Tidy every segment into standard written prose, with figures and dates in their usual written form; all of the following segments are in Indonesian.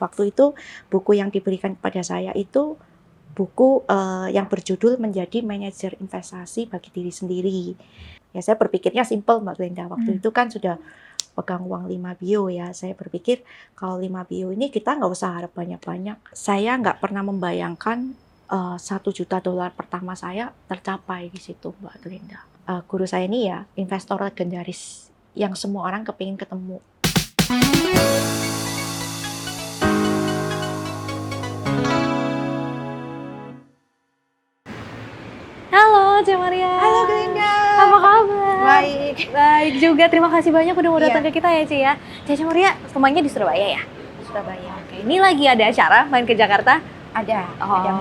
Waktu itu buku yang diberikan kepada saya itu buku yang berjudul Menjadi Manajer Investasi Bagi Diri Sendiri. Ya saya berpikirnya simpel Mbak Glenda, waktu itu kan sudah pegang uang 5 bio ya. Saya berpikir kalau 5 bio ini kita nggak usah harap banyak-banyak. Saya nggak pernah membayangkan $1 juta pertama saya tercapai di situ Mbak Glenda. Guru saya ini ya investor legendaris yang semua orang kepingin ketemu. Halo, Cek Maria. Halo Glenda. Apa kabar? Baik. Baik juga, terima kasih banyak udah mau datang Iya. ke kita ya, Ci ya. Cek Maria, rumahnya di Surabaya ya? Surabaya. Oke, ini lagi ada acara main ke Jakarta? Ada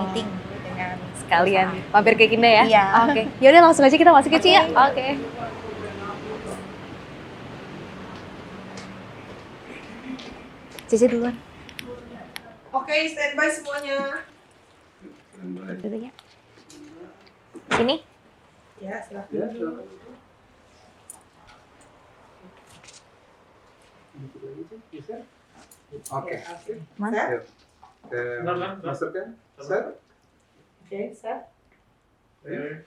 meeting dengan Sekalian mampir ke Kinda ya? Iya. Oke, yaudah langsung aja kita masuk ke Ci ya? Oke. Cici duluan. Oke, standby semuanya. Dulu ya. Sini. Ya, silakan. Oke. Mana? Masukkan. Set. Oke, set. In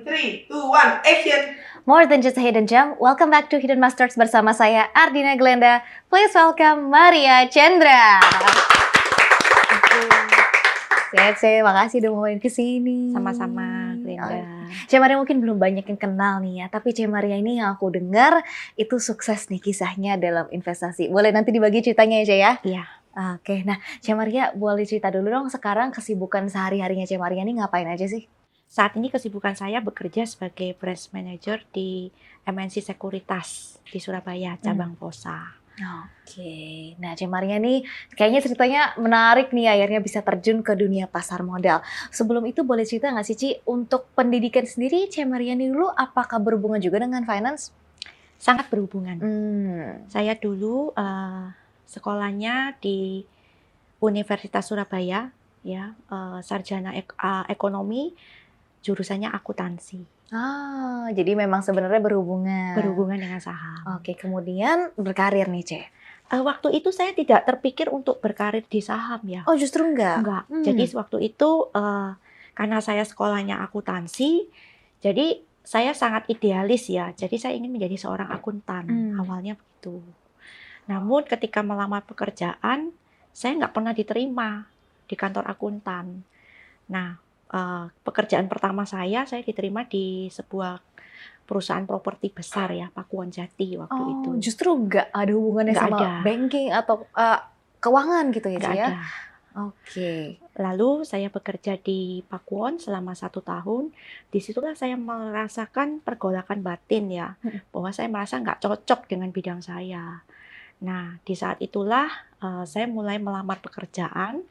3, 2, 1, action. More than just a hidden gem, welcome back to Hidden Masters bersama saya Ardina Glenda. Please welcome Maria Chandra. Cece, makasih udah mau main kesini. Sama-sama Glenda. Cek Maria mungkin belum banyak yang kenal nih ya, tapi Cek Maria ini yang aku dengar itu sukses nih kisahnya dalam investasi. Boleh nanti dibagi ceritanya ya Cek ya? Iya. Oke, nah Cek Maria boleh cerita dulu dong sekarang kesibukan sehari-harinya Cek Maria ini ngapain aja sih? Saat ini kesibukan saya bekerja sebagai branch manager di MNC Sekuritas di Surabaya, cabang Posa. Oke, nah Cek Maria nih kayaknya ceritanya menarik nih akhirnya bisa terjun ke dunia pasar modal. Sebelum itu boleh cerita nggak sih Ci, untuk pendidikan sendiri Cek Maria nih dulu apakah berhubungan juga dengan finance? Sangat berhubungan. Hmm. Saya dulu sekolahnya di Universitas Surabaya, ya, sarjana ekonomi, jurusannya akuntansi. Jadi memang sebenarnya berhubungan. Berhubungan dengan saham. Oke, kemudian berkarir nih Cek. Waktu itu saya tidak terpikir untuk berkarir di saham ya. Oh justru enggak? Enggak. Jadi waktu itu karena saya sekolahnya akuntansi, jadi saya sangat idealis ya. Jadi saya ingin menjadi seorang akuntan. Awalnya begitu. Namun ketika melamar pekerjaan, saya nggak pernah diterima di kantor akuntan. Nah, pekerjaan pertama saya diterima di sebuah perusahaan properti besar ya, Pakuwon Jati waktu itu. Justru nggak ada hubungannya Nggak sama ada. banking atau keuangan gitu ya Nggak Ci ya? ada. Oke. Lalu saya bekerja di Pakuwon selama 1 tahun. Disitulah saya merasakan pergolakan batin ya, bahwa saya merasa nggak cocok dengan bidang saya. Nah, di saat itulah saya mulai melamar pekerjaan.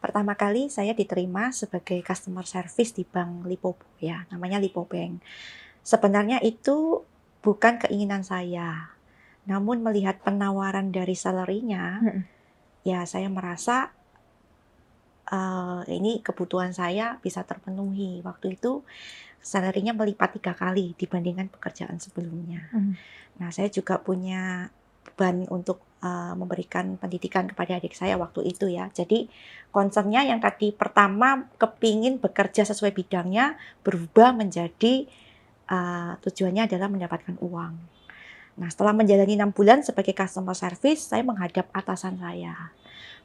Pertama kali saya diterima sebagai customer service di Bank Lipo ya, namanya Lipo Bank. Sebenarnya itu bukan keinginan saya, namun melihat penawaran dari salary-nya, ya saya merasa ini kebutuhan saya bisa terpenuhi. Waktu itu salary-nya melipat 3 kali dibandingkan pekerjaan sebelumnya. Nah, saya juga punya beban untuk memberikan pendidikan kepada adik saya waktu itu ya. Jadi concernnya yang tadi pertama kepingin bekerja sesuai bidangnya berubah menjadi tujuannya adalah mendapatkan uang. Nah, setelah menjalani 6 bulan sebagai customer service, saya menghadap atasan saya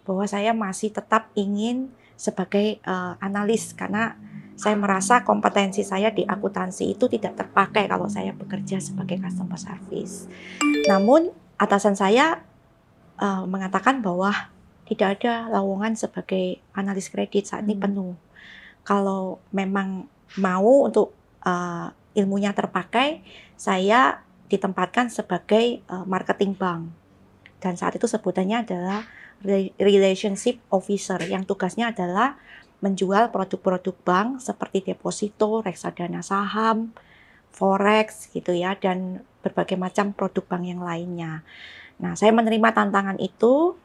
bahwa saya masih tetap ingin sebagai analis karena saya merasa kompetensi saya di akuntansi itu tidak terpakai kalau saya bekerja sebagai customer service. Namun atasan saya mengatakan bahwa tidak ada lowongan sebagai analis kredit saat ini penuh. Kalau memang mau untuk ilmunya terpakai, saya ditempatkan sebagai marketing bank. Dan saat itu sebutannya adalah relationship officer yang tugasnya adalah menjual produk-produk bank seperti deposito, reksadana saham, forex gitu ya, dan berbagai macam produk bank yang lainnya. Nah, saya menerima tantangan itu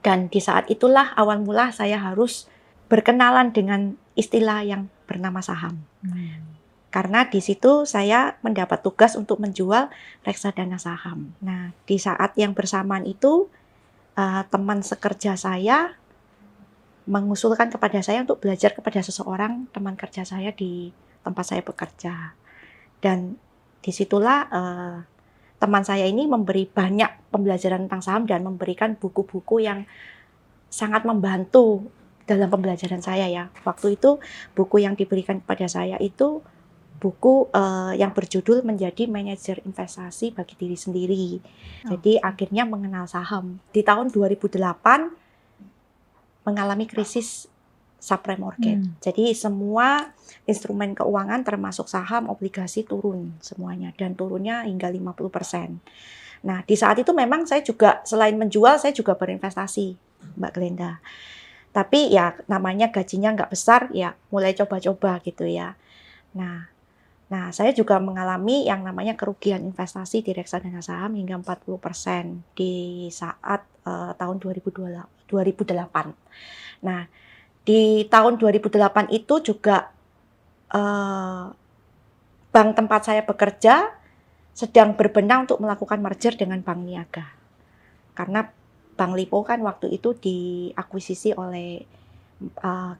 dan di saat itulah awal mula saya harus berkenalan dengan istilah yang bernama saham. Karena di situ saya mendapat tugas untuk menjual reksadana saham. Nah, di saat yang bersamaan itu teman sekerja saya mengusulkan kepada saya untuk belajar kepada seseorang teman kerja saya di tempat saya bekerja. Dan disitulah teman saya ini memberi banyak pembelajaran tentang saham dan memberikan buku-buku yang sangat membantu dalam pembelajaran saya ya. Waktu itu buku yang diberikan kepada saya itu buku yang berjudul Menjadi Manajer Investasi Bagi Diri Sendiri. Jadi akhirnya mengenal saham. Di tahun 2008 mengalami krisis subprime mortgage. Jadi semua instrumen keuangan termasuk saham, obligasi turun semuanya dan turunnya hingga 50%. Nah, di saat itu memang saya juga selain menjual saya juga berinvestasi, Mbak Glenda. Tapi ya namanya gajinya nggak besar ya mulai coba-coba gitu ya. Nah, saya juga mengalami yang namanya kerugian investasi di reksadana saham hingga 40% di saat tahun 2008. Nah, di tahun 2008 itu juga bank tempat saya bekerja sedang berbenah untuk melakukan merger dengan Bank Niaga. Karena Bank Lipo kan waktu itu diakuisisi oleh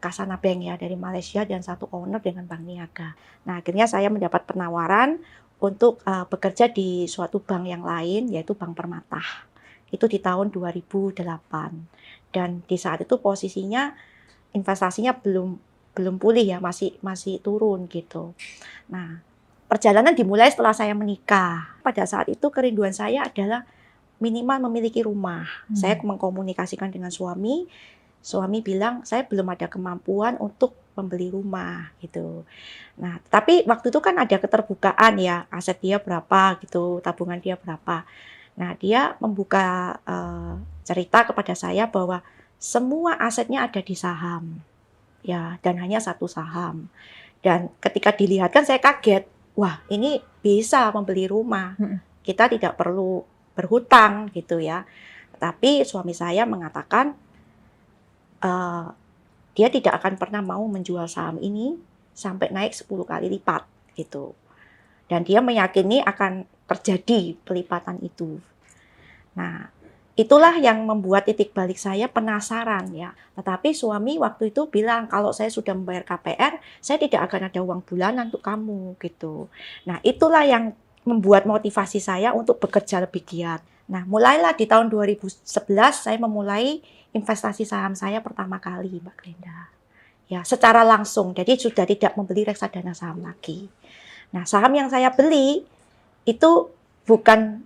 Kasana Bank ya dari Malaysia dan satu owner dengan Bank Niaga. Nah, akhirnya saya mendapat penawaran untuk bekerja di suatu bank yang lain yaitu Bank Permata. Itu di tahun 2008. Dan di saat itu posisinya investasinya belum pulih ya, masih turun gitu. Nah, perjalanan dimulai setelah saya menikah. Pada saat itu kerinduan saya adalah minimal memiliki rumah. Saya mengkomunikasikan dengan suami. Suami bilang saya belum ada kemampuan untuk membeli rumah gitu. Nah, tapi waktu itu kan ada keterbukaan ya, aset dia berapa gitu, tabungan dia berapa. Nah, dia membuka cerita kepada saya bahwa semua asetnya ada di saham. Ya, dan hanya satu saham. Dan ketika dilihatkan saya kaget. Wah, ini bisa membeli rumah. Kita tidak perlu berhutang gitu ya. Tapi suami saya mengatakan dia tidak akan pernah mau menjual saham ini sampai naik 10 kali lipat gitu. Dan dia meyakini akan terjadi pelipatan itu. Nah, itulah yang membuat titik balik saya penasaran ya. Tetapi suami waktu itu bilang kalau saya sudah membayar KPR, saya tidak akan ada uang bulanan untuk kamu gitu. Nah, itulah yang membuat motivasi saya untuk bekerja lebih giat. Nah, mulailah di tahun 2011 saya memulai investasi saham saya pertama kali, Mbak Glenda. Ya, secara langsung. Jadi sudah tidak membeli reksadana saham lagi. Nah, saham yang saya beli itu bukan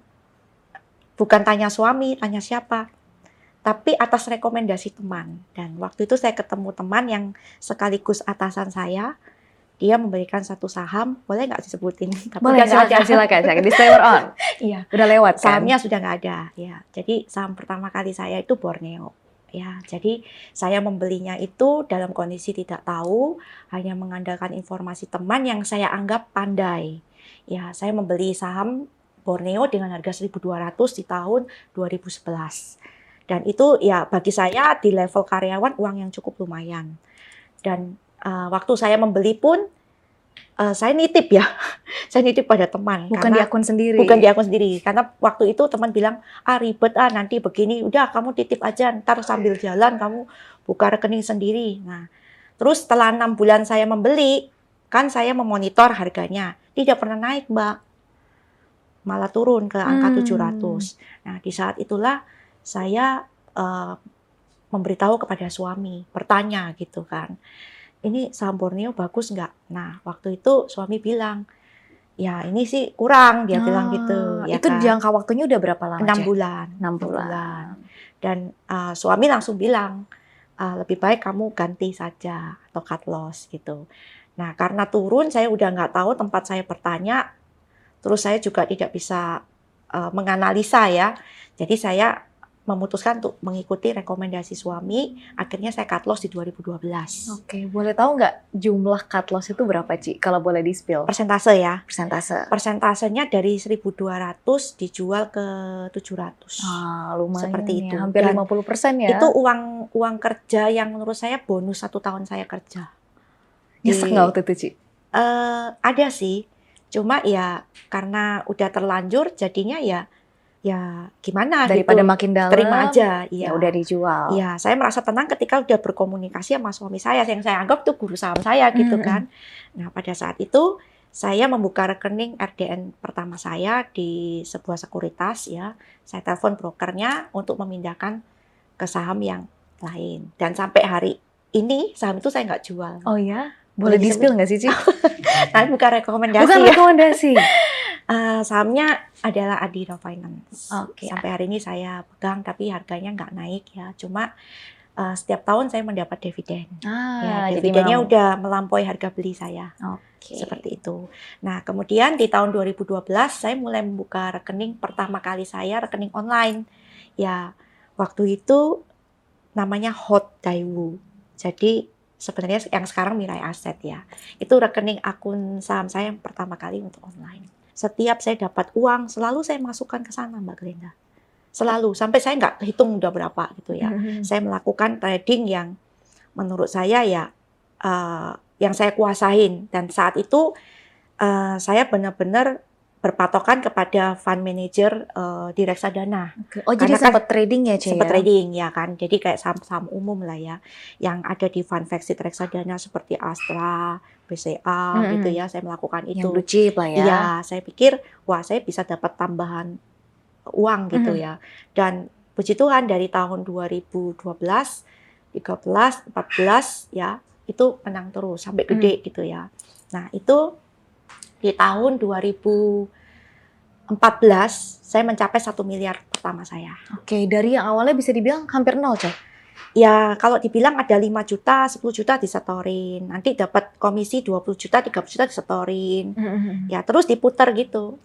tanya suami, tanya siapa, tapi atas rekomendasi teman. Dan waktu itu saya ketemu teman yang sekaligus atasan saya, dia memberikan satu saham, boleh nggak disebutin? Boleh, silakan. Disclaimer on. Iya. Udah lewat kan? Sahamnya sudah nggak ada. Ya, jadi saham pertama kali saya itu Borneo. Ya, jadi saya membelinya itu dalam kondisi tidak tahu, hanya mengandalkan informasi teman yang saya anggap pandai. Ya, saya membeli saham Borneo dengan harga 1.200 di tahun 2011. Dan itu ya bagi saya di level karyawan uang yang cukup lumayan. Dan waktu saya membeli pun saya nitip ya. Saya nitip pada teman. Bukan di akun sendiri. Bukan di akun sendiri. Karena waktu itu teman bilang, ribet nanti begini. Udah kamu titip aja, ntar sambil jalan kamu buka rekening sendiri. Nah, terus setelah 6 bulan saya membeli, kan saya memonitor harganya. Tidak pernah naik, Mbak. Malah turun ke angka 700. Nah, di saat itulah saya memberitahu kepada suami, bertanya gitu kan. Ini saham Borneo bagus nggak? Nah, waktu itu suami bilang, ya ini sih kurang, dia bilang gitu. Ya itu kan? jangka waktunya udah berapa lama? 6 bulan. 6 bulan. Dan suami langsung bilang, lebih baik kamu ganti saja atau cut loss gitu. Nah, karena turun saya udah nggak tahu tempat saya bertanya, terus saya juga tidak bisa menganalisa ya. Jadi saya memutuskan untuk mengikuti rekomendasi suami. Akhirnya saya cut loss di 2012. Oke, boleh tahu nggak jumlah cut loss itu berapa, Ci? Kalau boleh di-spill. Persentase ya. Persentase. Persentasenya dari 1.200 dijual ke 700. Lumayan seperti itu. Ya, hampir Dan 50% ya. Itu uang kerja yang menurut saya bonus 1 tahun saya kerja. Nyesek nggak waktu itu, Ci? Ada sih. Cuma ya karena udah terlanjur jadinya ya ya gimana Daripada gitu. makin dalam, Terima aja. ya Iya. udah dijual. Iya, saya merasa tenang ketika udah berkomunikasi sama suami saya yang saya anggap tuh guru saham saya gitu kan. Nah, pada saat itu saya membuka rekening RDN pertama saya di sebuah sekuritas ya. Saya telepon brokernya untuk memindahkan ke saham yang lain. Dan sampai hari ini saham itu saya nggak jual. Oh ya? Boleh di-spill nggak sih, Ci? Nanti bukan rekomendasi Bukan ya. rekomendasi. Sahamnya adalah Adira Finance. Oke. Sampai hari ini saya pegang, tapi harganya nggak naik ya. Cuma setiap tahun saya mendapat dividen. Ya, Jadi dividennya memang- udah melampaui harga beli saya. Oke. Seperti itu. Nah, kemudian di tahun 2012 saya mulai membuka rekening pertama kali saya, rekening online. Ya, waktu itu namanya Hot Daewoo. Jadi sebenarnya yang sekarang Mirai Asset ya. Itu rekening akun saham saya yang pertama kali untuk online. Setiap saya dapat uang, selalu saya masukkan ke sana, Mbak Glenda. Selalu, sampai saya nggak hitung udah berapa gitu ya. Saya melakukan trading yang menurut saya ya yang saya kuasain. Dan saat itu saya benar-benar berpatokan kepada fund manager di reksadana. Oke. Oh, jadi Karena kan sempat trading ya, Ci? Sempat Ya? trading ya kan. Jadi kayak saham-saham umum lah ya. Yang ada di fund flagship reksadana seperti Astra, BCA gitu ya. Saya melakukan Yang itu. blue chip lah ya. Iya, saya pikir wah saya bisa dapat tambahan uang gitu ya. Dan puji Tuhan dari tahun 2012, 13, 14 ya, itu menang terus sampai gede gitu ya. Nah, itu di tahun 2014 saya mencapai 1 miliar pertama saya. Oke, dari yang awalnya bisa dibilang hampir nol, Ci? Ya, kalau dibilang ada 5 juta, 10 juta disetorin. Nanti dapat komisi 20 juta, 30 juta disetorin. Ya, terus diputar gitu.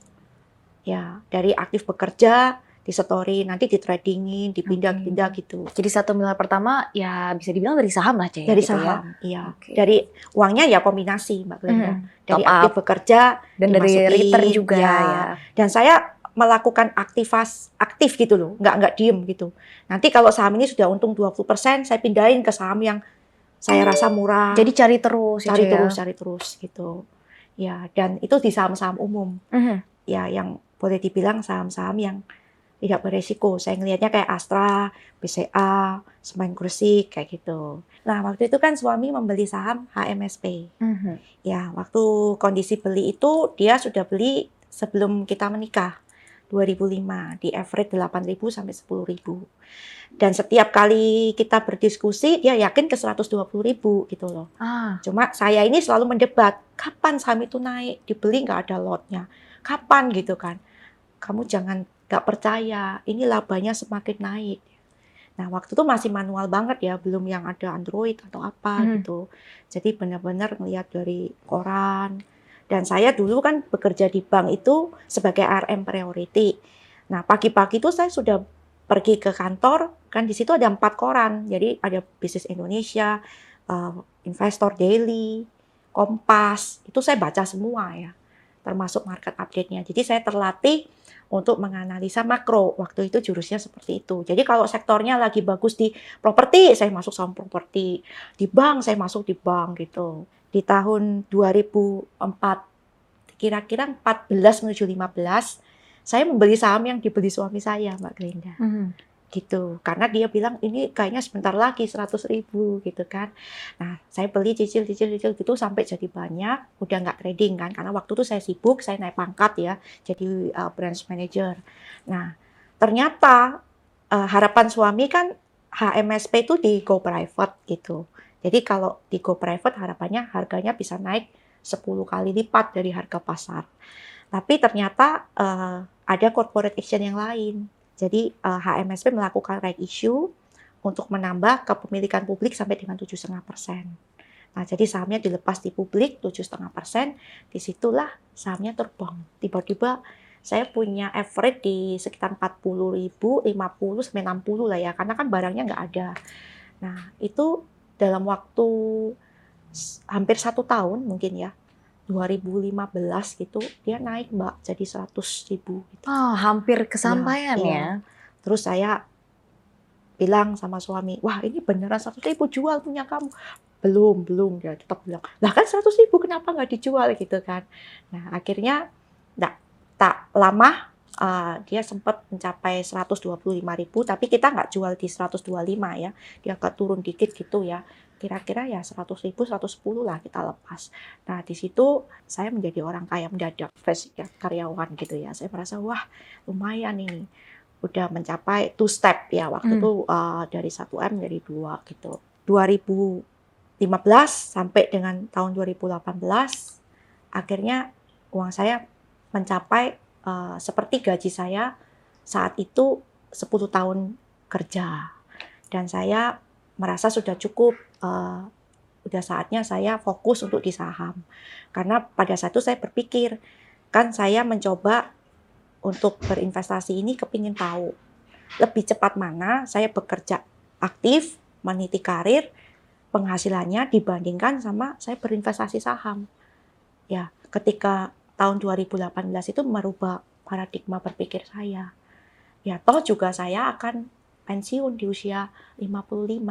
Ya, dari aktif bekerja, disetorin, nanti ditradingin, dipindah-pindah gitu. Jadi 1 miliar pertama ya bisa dibilang dari saham lah, Ci? Dari gitu ya? saham, iya. Oke. Dari uangnya ya kombinasi, Mbak Glenda. Dari Top aktif up. bekerja, Dan dari dimasukin, return juga ya. ya. Dan saya melakukan aktif gitu loh, nggak diem gitu. Nanti kalau saham ini sudah untung 20%, saya pindahin ke saham yang saya rasa murah. Jadi cari terus ya, cari Ci, cari terus gitu. Ya, dan itu di saham-saham umum. Ya, yang boleh dibilang saham-saham yang tidak beresiko. Saya ngelihatnya kayak Astra, BCA, Semen Gresik kayak gitu. Nah, waktu itu kan suami membeli saham HMSP. Ya, waktu kondisi beli itu dia sudah beli sebelum kita menikah. 2005 di average 8.000 sampai 10.000. Dan setiap kali kita berdiskusi dia yakin ke 120.000 gitu loh. Cuma saya ini selalu mendebat, kapan saham itu naik? Dibeli nggak ada lotnya. Kapan gitu kan? Kamu jangan nggak percaya, ini labanya semakin naik. Nah, waktu itu masih manual banget ya, belum yang ada Android atau apa gitu. Jadi benar-benar ngelihat dari koran. Dan saya dulu kan bekerja di bank itu sebagai RM priority. Nah, pagi-pagi itu saya sudah pergi ke kantor, kan di situ ada 4 koran. Jadi ada Bisnis Indonesia, Investor Daily, Kompas, itu saya baca semua ya, termasuk market update-nya. Jadi saya terlatih untuk menganalisa makro. Waktu itu jurusnya seperti itu. Jadi kalau sektornya lagi bagus di properti, saya masuk saham properti. Di bank, saya masuk di bank gitu. Di tahun 2004, kira-kira 14 menuju 15, saya membeli saham yang dibeli suami saya, Mbak Glenda. Gitu. Karena dia bilang ini kayaknya sebentar lagi 100.000 gitu kan. Nah, saya beli cicil gitu sampai jadi banyak, udah nggak trading kan. Karena waktu itu saya sibuk, saya naik pangkat ya, jadi branch manager. Nah, ternyata harapan suami kan HMSP itu di go private gitu. Jadi kalau di go private harapannya harganya bisa naik 10 kali lipat dari harga pasar. Tapi ternyata ada corporate action yang lain. Jadi HMSP melakukan right issue untuk menambah kepemilikan publik sampai dengan 7,5%. Nah, jadi sahamnya dilepas di publik 7,5%, disitulah sahamnya terbang. Tiba-tiba saya punya average di sekitar 40.000, 50 sampai 60 lah ya, karena kan barangnya nggak ada. Nah, itu dalam waktu hampir 1 tahun mungkin ya, 2015 gitu, dia naik Mbak, jadi 100.000 gitu. Hampir kesampaian Iya. ya. Terus saya bilang sama suami, wah ini beneran 100.000 jual punya kamu. Belum, dia tetap bilang, lah kan 100.000 kenapa nggak dijual gitu kan. Nah akhirnya tak lama dia sempat mencapai 125.000, tapi kita nggak jual di 125 ya, dia agak turun dikit gitu ya. Kira-kira ya 100.000, 110 lah kita lepas. Nah di situ saya menjadi orang kaya mendadak, fresh ya, karyawan gitu ya. Saya merasa wah lumayan ini, udah mencapai 2 step ya waktu itu dari 1M menjadi 2 gitu. 2015 sampai dengan tahun 2018 akhirnya uang saya mencapai seperti gaji saya saat itu 10 tahun kerja. Dan saya merasa sudah cukup, udah saatnya saya fokus untuk di saham. Karena pada saat itu saya berpikir, kan saya mencoba untuk berinvestasi ini kepingin tahu lebih cepat mana saya bekerja aktif, meniti karir, penghasilannya dibandingkan sama saya berinvestasi saham. Ya, ketika tahun 2018 itu merubah paradigma berpikir saya. Ya, toh juga saya akan pensiun di usia 55.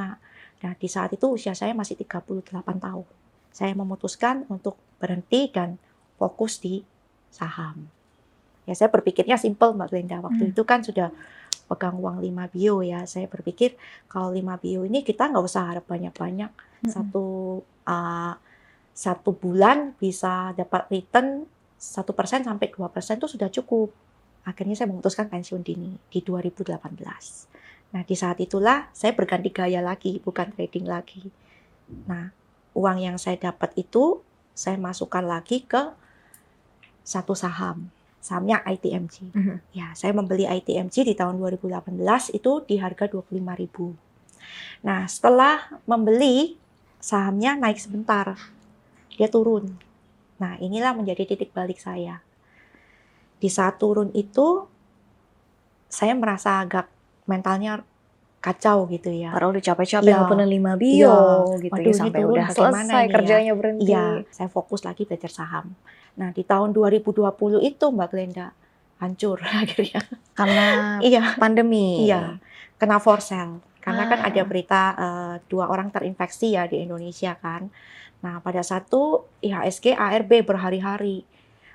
Nah, di saat itu usia saya masih 38 tahun. Saya memutuskan untuk berhenti dan fokus di saham. Ya, saya berpikirnya simple Mbak Glenda. Waktu itu kan sudah pegang uang 5 bio ya. Saya berpikir kalau 5 bio ini kita nggak usah harap banyak-banyak. Satu bulan bisa dapat return 1% sampai 2% itu sudah cukup. Akhirnya saya memutuskan pensiun dini di 2018. Nah, di saat itulah saya berganti gaya lagi, bukan trading lagi. Nah, uang yang saya dapat itu saya masukkan lagi ke satu saham. Sahamnya ITMG. Ya, saya membeli ITMG di tahun 2018 itu di harga 25.000. Nah, setelah membeli sahamnya naik sebentar. Dia turun. Nah, inilah menjadi titik balik saya. Di saat turun itu, saya merasa agak mentalnya kacau gitu ya. Padahal udah capek-capek ngumpulin 5 bio gitu waduh, ya, sampai turun, udah selesai kerjanya berhenti. Iya, saya fokus lagi belajar saham. Nah, di tahun 2020 itu Mbak Glenda, hancur akhirnya. Karena pandemi? Iya, kena for sale. Karena kan ada berita 2 orang terinfeksi ya di Indonesia kan. Nah, pada saat itu IHSG, ARB berhari-hari.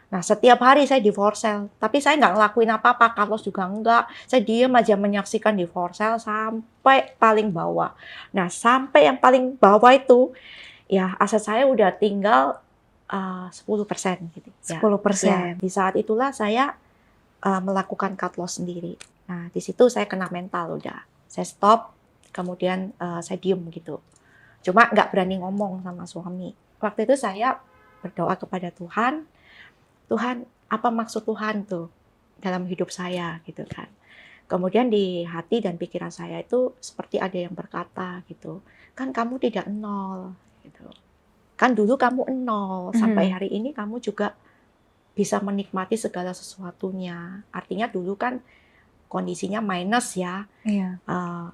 Nah, setiap hari saya di for sale. Tapi saya nggak ngelakuin apa-apa, cut loss juga enggak. Saya diam aja menyaksikan di for sale sampai paling bawah. Nah, sampai yang paling bawah itu, ya aset saya udah tinggal 10% gitu. 10%? Ya, di saat itulah saya melakukan cut loss sendiri. Nah, di situ saya kena mental udah. Saya stop, kemudian saya diem gitu. Cuma nggak berani ngomong sama suami. Waktu itu saya berdoa kepada Tuhan, Tuhan, apa maksud Tuhan tuh dalam hidup saya gitu kan. Kemudian di hati dan pikiran saya itu seperti ada yang berkata gitu, kan kamu tidak nol gitu. Kan dulu kamu nol, sampai hari ini kamu juga bisa menikmati segala sesuatunya. Artinya dulu kan kondisinya minus ya,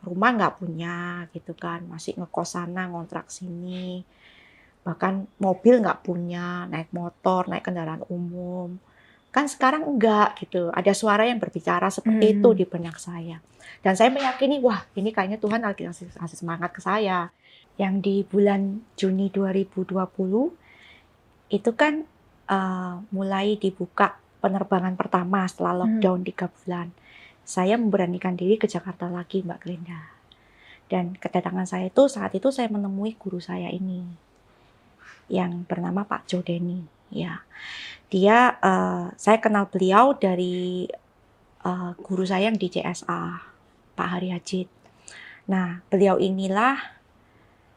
rumah nggak punya gitu kan, masih ngekos sana, ngontrak sini, bahkan mobil nggak punya, naik motor, naik kendaraan umum. Kan sekarang enggak gitu, ada suara yang berbicara seperti itu di benak saya. Dan saya meyakini, wah ini kayaknya Tuhan lagi kasih semangat ke saya. Yang di bulan Juni 2020, itu kan mulai dibuka penerbangan pertama setelah lockdown 3 bulan. Saya memberanikan diri ke Jakarta lagi, Mbak Glenda. Dan kedatangan saya itu, saat itu saya menemui guru saya ini, yang bernama Pak Jodeni. Ya, dia, saya kenal beliau dari guru saya yang di CSA, Pak Hari Hajid. Nah, beliau inilah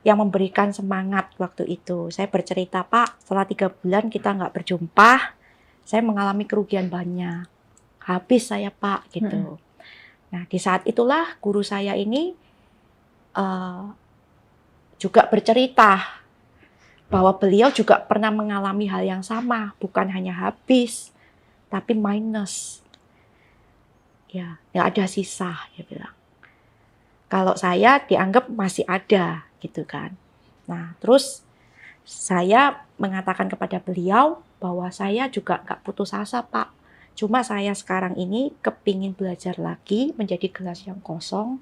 yang memberikan semangat waktu itu. Saya bercerita, Pak, setelah 3 bulan kita nggak berjumpa, saya mengalami kerugian banyak. Habis saya Pak gitu. Nah, di saat itulah guru saya ini juga bercerita bahwa beliau juga pernah mengalami hal yang sama, bukan hanya habis, tapi minus. Ya, nggak ada sisa, dia bilang. Kalau saya dianggap masih ada, gitu kan. Nah, terus saya mengatakan kepada beliau bahwa saya juga nggak putus asa, Pak. Cuma saya sekarang ini kepingin belajar lagi menjadi gelas yang kosong.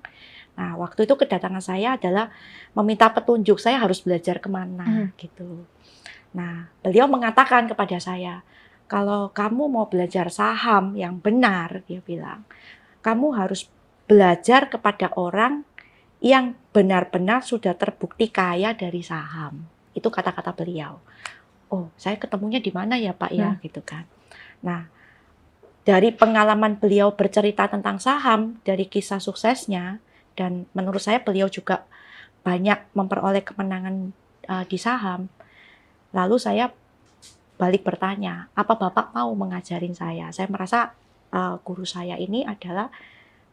Nah, waktu itu kedatangan saya adalah meminta petunjuk, saya harus belajar kemana gitu. Nah, beliau mengatakan kepada saya, kalau kamu mau belajar saham yang benar, dia bilang, kamu harus belajar kepada orang yang benar-benar sudah terbukti kaya dari saham. Itu kata-kata beliau. Oh, saya ketemunya di mana ya Pak ya, gitu kan. Nah, dari pengalaman beliau bercerita tentang saham, dari kisah suksesnya, dan menurut saya beliau juga banyak memperoleh kemenangan di saham. Lalu saya balik bertanya, apa Bapak mau mengajarin saya? Saya merasa guru saya ini adalah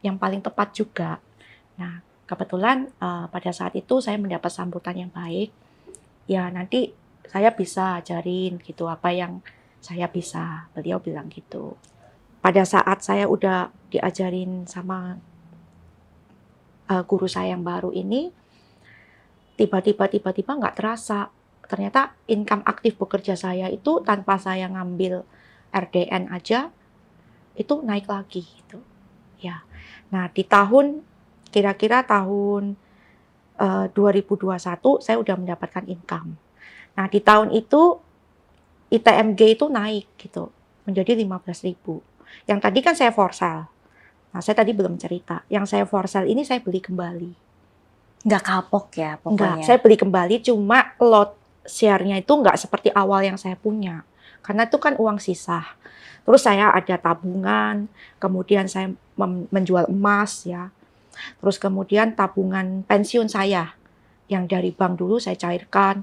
yang paling tepat juga. Nah, kebetulan pada saat itu saya mendapat sambutan yang baik. Ya, nanti saya bisa ajarin gitu apa yang saya bisa. Beliau bilang gitu. Pada saat saya udah diajarin sama guru saya yang baru ini, tiba-tiba nggak terasa. Ternyata income aktif bekerja saya itu tanpa saya ngambil RDN aja, itu naik lagi gitu. Ya. Nah, di kira-kira tahun 2021 saya udah mendapatkan income. Nah, di tahun itu ITMG itu naik gitu menjadi 15.000. Yang tadi kan saya for sale. Nah, saya tadi belum cerita. Yang saya for sale ini saya beli kembali. Nggak kapok ya pokoknya? Enggak, saya beli kembali, cuma lot share-nya itu nggak seperti awal yang saya punya. Karena itu kan uang sisa. Terus saya ada tabungan, kemudian saya menjual emas ya. Terus kemudian tabungan pensiun saya yang dari bank dulu saya cairkan.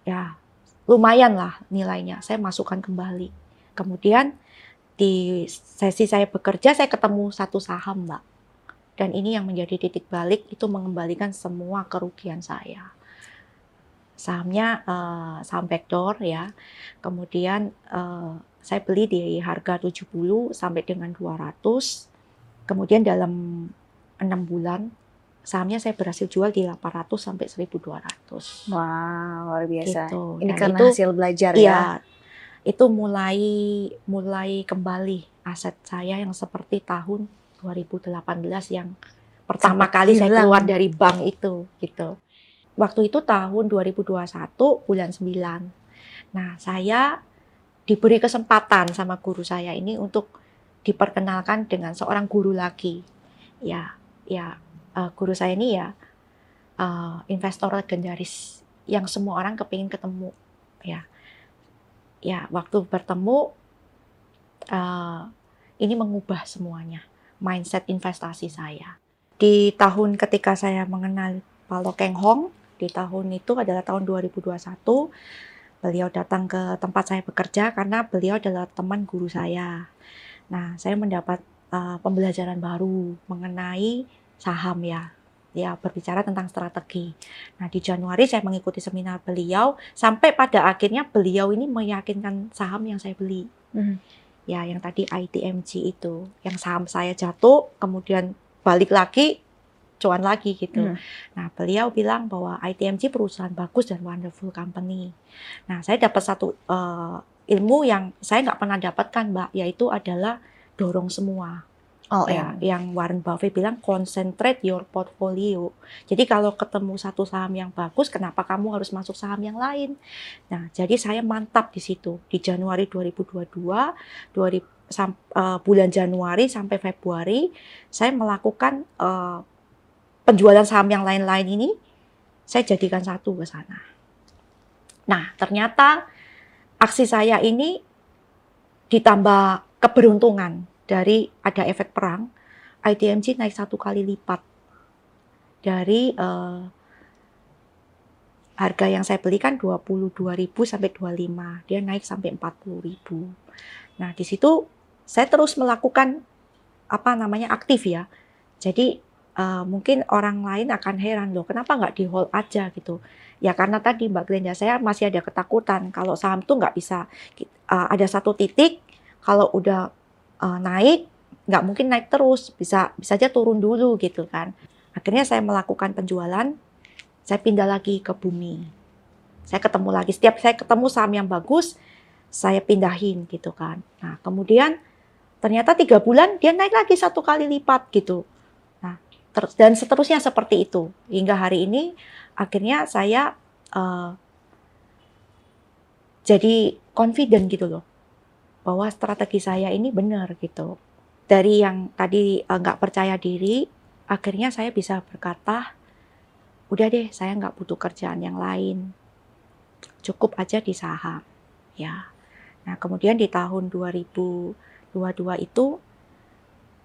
Ya, lumayan lah nilainya. Saya masukkan kembali. Kemudian di sesi saya bekerja saya ketemu satu saham, Mbak. Dan ini yang menjadi titik balik, itu mengembalikan semua kerugian saya. Sahamnya saham backdoor ya. Kemudian saya beli di harga 70 sampai dengan 200. Kemudian dalam 6 bulan sahamnya saya berhasil jual di 800 sampai 1.200. Wah, luar biasa. Gitu. Ini Dan karena itu, hasil belajar iya, ya. Itu mulai kembali aset saya yang seperti tahun 2018 yang pertama Sempat kali saya hilang. keluar dari bank itu gitu. Waktu itu tahun 2021 bulan 9. Nah, saya diberi kesempatan sama guru saya ini untuk diperkenalkan dengan seorang guru lagi. Guru saya ini ya investor legendaris yang semua orang kepingin ketemu. Ya, waktu bertemu ini mengubah semuanya, mindset investasi saya. Di tahun ketika saya mengenal Pak Lo Keng Hong, di tahun itu adalah tahun 2021, beliau datang ke tempat saya bekerja karena beliau adalah teman guru saya. Nah, saya mendapat pembelajaran baru mengenai saham ya, berbicara tentang strategi. Nah, di Januari saya mengikuti seminar beliau, sampai pada akhirnya beliau ini meyakinkan saham yang saya beli. Ya, yang tadi ITMG itu, yang saham saya jatuh, kemudian balik lagi, cuan lagi gitu. Nah, beliau bilang bahwa ITMG perusahaan bagus dan wonderful company. Nah, saya dapat satu ilmu yang saya nggak pernah dapatkan, Mbak, yaitu adalah dorong semua. Yang Warren Buffett bilang concentrate your portfolio. Jadi kalau ketemu satu saham yang bagus, kenapa kamu harus masuk saham yang lain? Nah, jadi saya mantap di situ. Di Januari 2022, bulan Januari sampai Februari, saya melakukan penjualan saham yang lain-lain ini, saya jadikan satu ke sana. Nah, ternyata aksi saya ini ditambah keberuntungan dari ada efek perang, ITMG naik 1 kali lipat dari harga yang saya beli kan 22.000 sampai 25, dia naik sampai 40.000. Nah, di situ saya terus melakukan aktif ya. Jadi mungkin orang lain akan heran loh, kenapa nggak di hold aja gitu? Ya karena tadi Mbak Glenda, saya masih ada ketakutan kalau saham tuh nggak bisa ada satu titik, kalau udah naik nggak mungkin naik terus, bisa aja turun dulu gitu kan. Akhirnya saya melakukan penjualan, saya pindah lagi ke bumi. Saya ketemu lagi, setiap saya ketemu saham yang bagus, saya pindahin gitu kan. Nah kemudian ternyata 3 bulan dia naik lagi 1 kali lipat gitu. Dan seterusnya seperti itu hingga hari ini. Akhirnya saya jadi confident gitu loh. bahwa strategi saya ini benar gitu. Dari yang tadi nggak percaya diri, akhirnya saya bisa berkata, udah deh, saya nggak butuh kerjaan yang lain, cukup aja di saham, ya. Nah, kemudian di tahun 2022 itu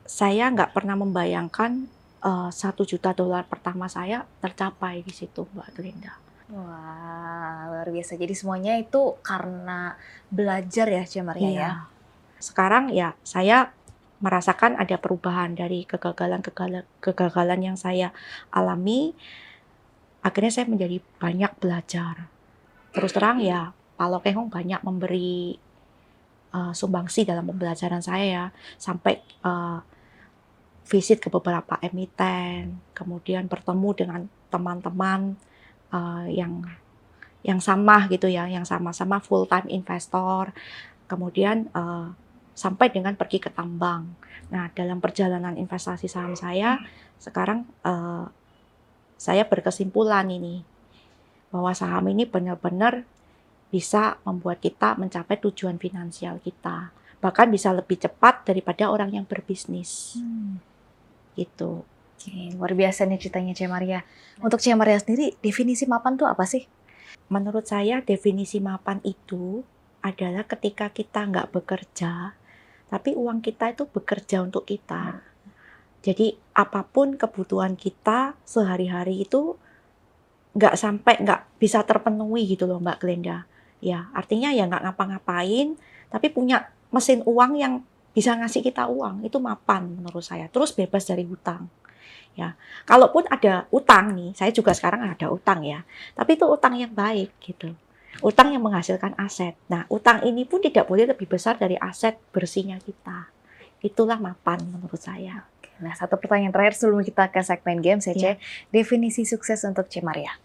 saya nggak pernah membayangkan $1 juta pertama saya tercapai di situ, Mbak Glinda. Wah, luar biasa. Jadi semuanya itu karena belajar ya, Cik Maria ya. Sekarang ya saya merasakan ada perubahan dari kegagalan yang saya alami. Akhirnya saya menjadi banyak belajar. Terus terang ya, Pak Lokeng banyak memberi sumbangsi dalam pembelajaran saya ya. Sampai visit ke beberapa emiten, kemudian bertemu dengan teman-teman yang sama gitu ya, yang sama-sama full time investor, kemudian sampai dengan pergi ke tambang. Nah, dalam perjalanan investasi saham saya, sekarang saya berkesimpulan ini, bahwa saham ini benar-benar bisa membuat kita mencapai tujuan finansial kita. Bahkan bisa lebih cepat daripada orang yang berbisnis. Gitu. Oke, luar biasa nih ceritanya Cik Maria. Untuk Cik Maria sendiri, definisi mapan itu apa sih? Menurut saya definisi mapan itu adalah ketika kita nggak bekerja, tapi uang kita itu bekerja untuk kita. Jadi apapun kebutuhan kita sehari-hari itu nggak bisa terpenuhi gitu loh Mbak Glenda. Ya, artinya ya nggak ngapa-ngapain, tapi punya mesin uang yang bisa ngasih kita uang, itu mapan menurut saya. Terus bebas dari hutang. Ya, kalaupun ada utang nih, saya juga sekarang ada utang ya, tapi itu utang yang baik gitu, utang yang menghasilkan aset. Nah, utang ini pun tidak boleh lebih besar dari aset bersihnya kita. Itulah mapan menurut saya. Nah, satu pertanyaan terakhir sebelum kita ke segmen game, saya definisi sukses untuk Cik Maria.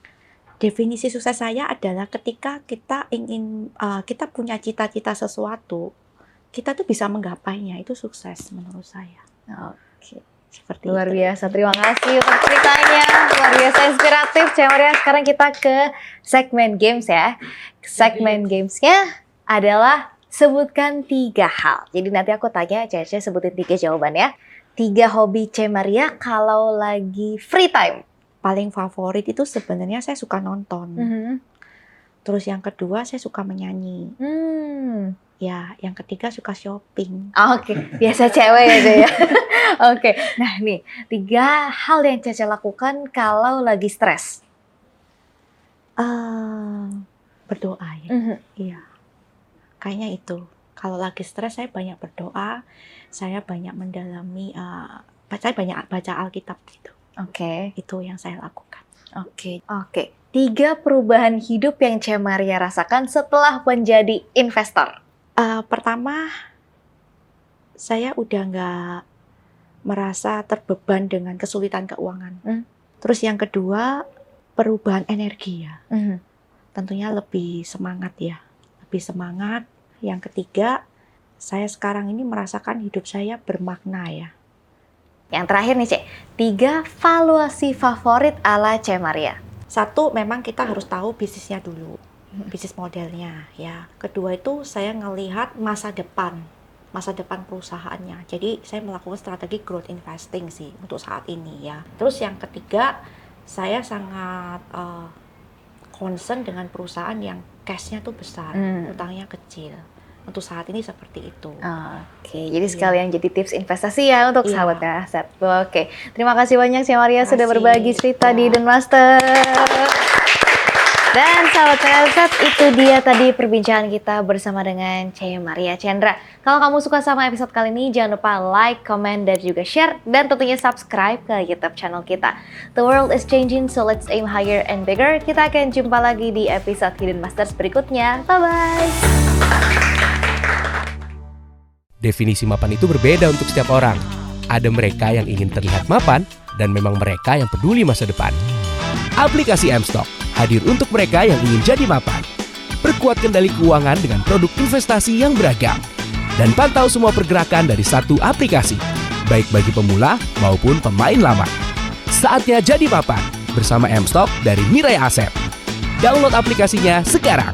Definisi sukses saya adalah ketika kita ingin, kita punya cita-cita sesuatu, kita tuh bisa menggapainya, itu sukses menurut saya. Oke. Seperti luar itu. biasa, terima kasih untuk ceritanya, luar biasa inspiratif Cik Maria. Sekarang kita ke segmen games ya. Segmen gamesnya adalah sebutkan 3 hal. Jadi nanti aku tanya, Cece sebutin 3 jawaban ya. 3 hobi Cik Maria kalau lagi free time. Paling favorit itu sebenarnya saya suka nonton. Terus yang kedua saya suka menyanyi. Ya, yang ketiga suka shopping. Oke, biasa cewek ya Cece ya. Oke, nah nih 3 hal yang Cece lakukan kalau lagi stres. Berdoa ya. Iya. Kayaknya itu. Kalau lagi stres saya banyak berdoa, saya banyak mendalami, saya banyak baca Alkitab gitu. Oke. Itu yang saya lakukan. Oke. 3 perubahan hidup yang Cik Maria rasakan setelah menjadi investor. Pertama, saya udah nggak merasa terbeban dengan kesulitan keuangan. Terus yang kedua, perubahan energi ya. Tentunya lebih semangat ya. Lebih semangat. Yang ketiga, saya sekarang ini merasakan hidup saya bermakna ya. Yang terakhir nih Cik, 3 valuasi favorit ala Cik Maria. 1, memang kita harus tahu bisnisnya dulu. Bisnis modelnya ya. Kedua itu saya ngelihat masa depan perusahaannya. Jadi saya melakukan strategi growth investing sih untuk saat ini ya. Terus yang ketiga, saya sangat concern dengan perusahaan yang cash-nya tuh besar, utangnya kecil. Untuk saat ini seperti itu. Oke, jadi sekalian jadi tips investasi ya untuk sahabat aset. Oke, terima kasih banyak Cik Maria sudah berbagi cerita di Hidden Master. Dan sahabat aset, itu dia tadi perbincangan kita bersama dengan Cik Maria Chandra. Kalau kamu suka sama episode kali ini, jangan lupa like, comment, dan juga share. Dan tentunya subscribe ke YouTube channel kita. The world is changing, so let's aim higher and bigger. Kita akan jumpa lagi di episode Hidden Masters berikutnya. Bye-bye! Definisi mapan itu berbeda untuk setiap orang. Ada mereka yang ingin terlihat mapan, dan memang mereka yang peduli masa depan. Aplikasi M-Stock hadir untuk mereka yang ingin jadi mapan. Perkuat kendali keuangan dengan produk investasi yang beragam. Dan pantau semua pergerakan dari satu aplikasi, baik bagi pemula maupun pemain lama. Saatnya jadi mapan bersama M-Stock dari Mirai Asset. Download aplikasinya sekarang.